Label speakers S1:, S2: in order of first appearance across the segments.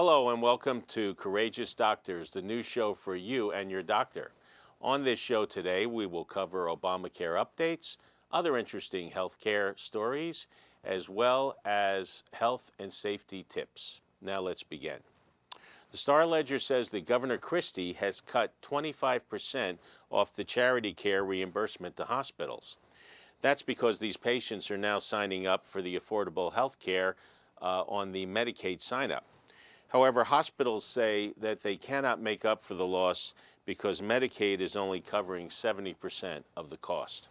S1: Hello and welcome to Courageous Doctors, the new show for you and your doctor. On this show today, we will cover Obamacare updates, other interesting healthcare stories, as well as health and safety tips. Now let's begin. The Star Ledger says that Governor Christie has cut 25% off the charity care reimbursement to hospitals. That's because these patients are now signing up for the affordable health care on the Medicaid sign-up. However, hospitals say that they cannot make up for the loss because Medicaid is only covering 70% of the cost.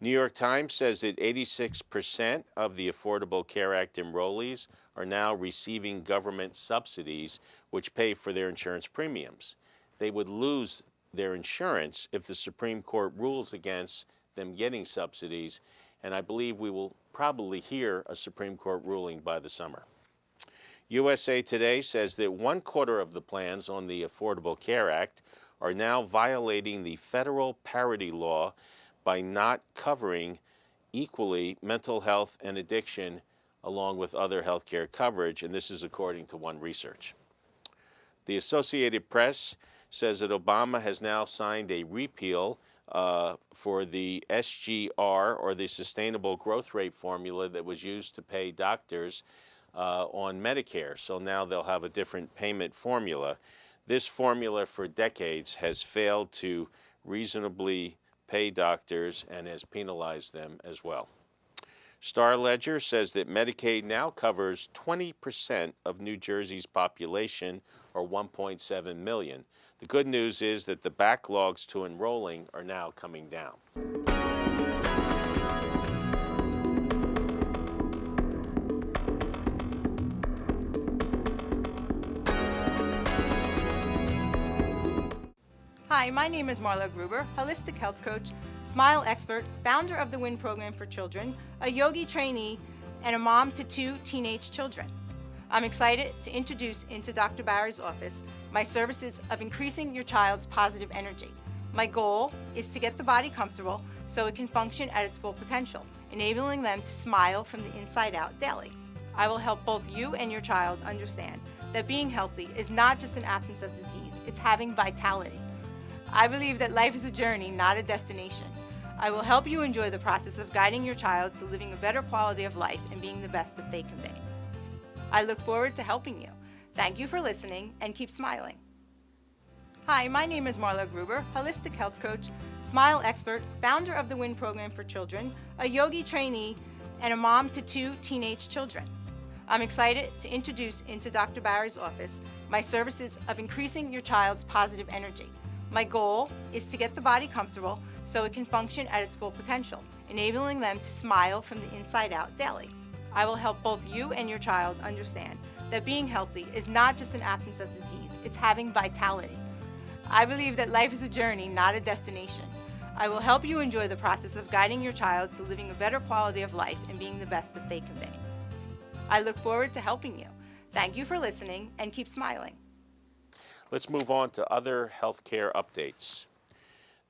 S1: New York Times says that 86% of the Affordable Care Act enrollees are now receiving government subsidies which pay for their insurance premiums. They would lose their insurance if the Supreme Court rules against them getting subsidies, and I believe we will probably hear a Supreme Court ruling by the summer. USA Today says that 1/4 of the plans on the Affordable Care Act are now violating the federal parity law by not covering equally mental health and addiction along with other health care coverage, and this is according to one research. The Associated Press says that Obama has now signed a repeal for the SGR, or the Sustainable Growth Rate formula that was used to pay doctors on Medicare. So now they'll have a different payment formula. This formula for decades has failed to reasonably pay doctors and has penalized them as well. Star Ledger says that Medicaid now covers 20% of New Jersey's population, or 1.7 million. The good news is that the backlogs to enrolling are now coming down.
S2: Hi, my name is Marla Gruber, holistic health coach, smile expert, founder of the WIN program for children, a yogi trainee, and a mom to 2 teenage children. I'm excited to introduce into Dr. Barry's office my services of increasing your child's positive energy. My goal is to get the body comfortable so it can function at its full potential, enabling them to smile from the inside out daily. I will help both you and your child understand that being healthy is not just an absence of disease, it's having vitality. I believe that life is a journey, not a destination. I will help you enjoy the process of guiding your child to living a better quality of life and being the best that they can be. I look forward to helping you. Thank you for listening and keep smiling. Hi, my name is Marla Gruber, holistic health coach, smile expert, founder of the WIN program for children, a yogi trainee, and a mom to 2 teenage children. I'm excited to introduce into Dr. Barry's office my services of increasing your child's positive energy. My goal is to get the body comfortable so it can function at its full potential, enabling them to smile from the inside out daily. I will help both you and your child understand that being healthy is not just an absence of disease, it's having vitality. I believe that life is a journey, not a destination. I will help you enjoy the process of guiding your child to living a better quality of life and being the best that they can be. I look forward to helping you. Thank you for listening and keep smiling.
S1: Let's move on to other healthcare updates.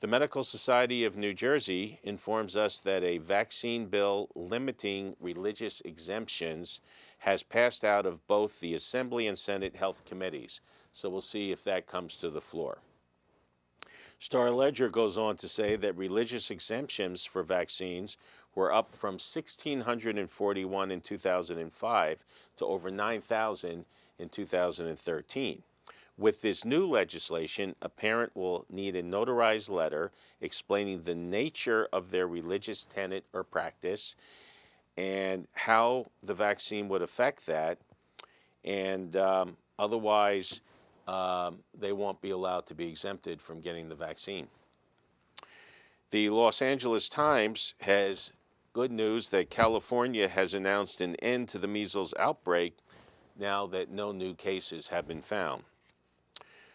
S1: The Medical Society of New Jersey informs us that a vaccine bill limiting religious exemptions has passed out of both the Assembly and Senate Health Committees. So we'll see if that comes to the floor. Star Ledger goes on to say that religious exemptions for vaccines were up from 1,641 in 2005 to over 9,000 in 2013. With this new legislation, a parent will need a notarized letter explaining the nature of their religious tenet or practice and how the vaccine would affect that, and otherwise they won't be allowed to be exempted from getting the vaccine. The Los Angeles Times has good news that California has announced an end to the measles outbreak now that no new cases have been found.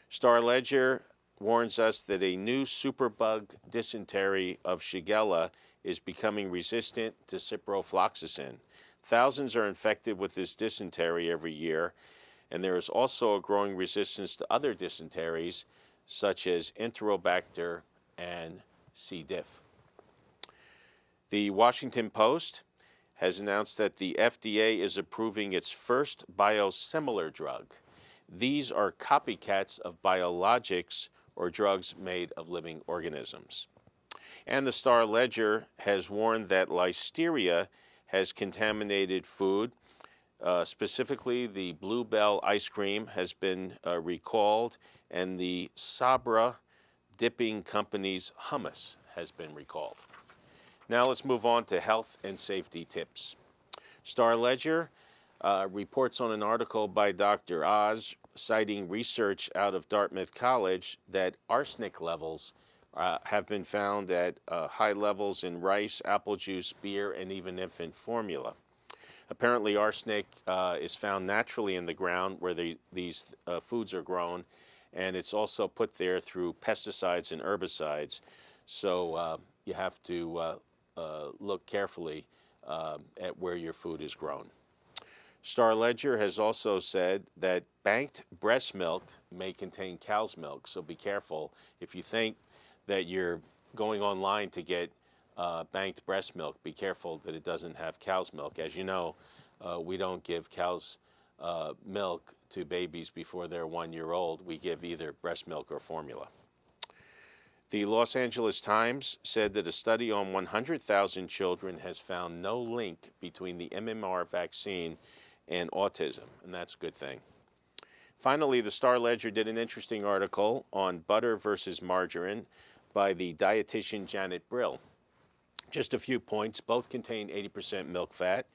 S1: Star Ledger warns us that a new superbug dysentery of Shigella is becoming resistant to ciprofloxacin. Thousands are infected with this dysentery every year, and there is also a growing resistance to other dysenteries, such as Enterobacter and C. diff. The Washington Post has announced that the FDA is approving its first biosimilar drug. These are copycats of biologics or drugs made of living organisms. And the Star Ledger has warned that listeria has contaminated food. Specifically, the Bluebell ice cream has been recalled, and the Sabra Dipping Company's hummus has been recalled. Now let's move on to health and safety tips. Star Ledger reports on an article by Dr. Oz citing research out of Dartmouth College that arsenic levels have been found at high levels in rice, apple juice, beer, and even infant formula. Apparently, arsenic is found naturally in the ground where these foods are grown, and it's also put there through pesticides and herbicides. So you have to look carefully at where your food is grown. Star Ledger has also said that banked breast milk may contain cow's milk, so be careful. If you think that you're going online to get banked breast milk, be careful that it doesn't have cow's milk. As you know, we don't give cow's milk to babies before they're 1 year old. We give either breast milk or formula. The Los Angeles Times said that a study on 100,000 children has found no link between the MMR vaccine and autism, and that's a good thing. Finally, the Star Ledger did an interesting article on butter versus margarine by the dietitian Janet Brill. Just a few points. Both contain 80% milk fat.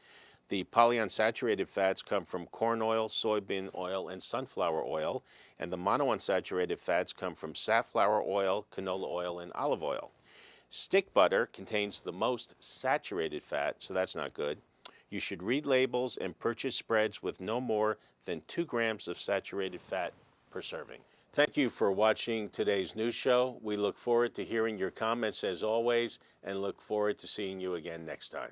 S1: The polyunsaturated fats come from corn oil, soybean oil, and sunflower oil, and the monounsaturated fats come from safflower oil, canola oil, and olive oil. Stick butter contains the most saturated fat, so that's not good. You should read labels and purchase spreads with no more than 2 grams of saturated fat per serving. Thank you for watching today's news show. We look forward to hearing your comments as always, and look forward to seeing you again next time.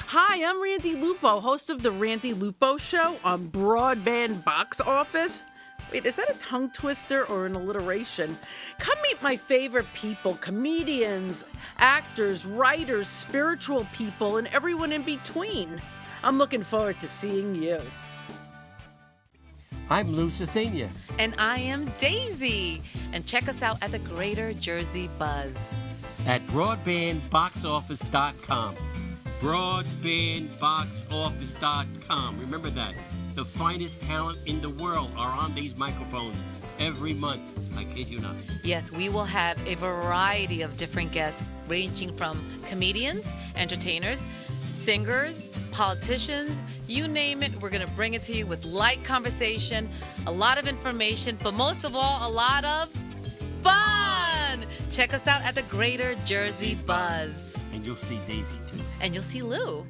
S3: Hi, I'm Randy Lupo, host of The Randy Lupo Show on Broadband Box Office. Wait, is that a tongue twister or an alliteration? Come meet my favorite people, comedians, actors, writers, spiritual people, and everyone in between. I'm looking forward to seeing you.
S4: I'm Lou Cicigna.
S5: And I am Daisy. And check us out at the Greater Jersey Buzz.
S4: At broadbandboxoffice.com. Broadbandboxoffice.com. Remember that. The finest talent in the world are on these microphones every month. I kid you not.
S5: Yes, we will have a variety of different guests ranging from comedians, entertainers, singers, politicians, you name it. We're going to bring it to you with light conversation, a lot of information, but most of all, a lot of fun. Check us out at the Greater Jersey Buzz.
S4: And you'll see Daisy too.
S5: And you'll see Lou.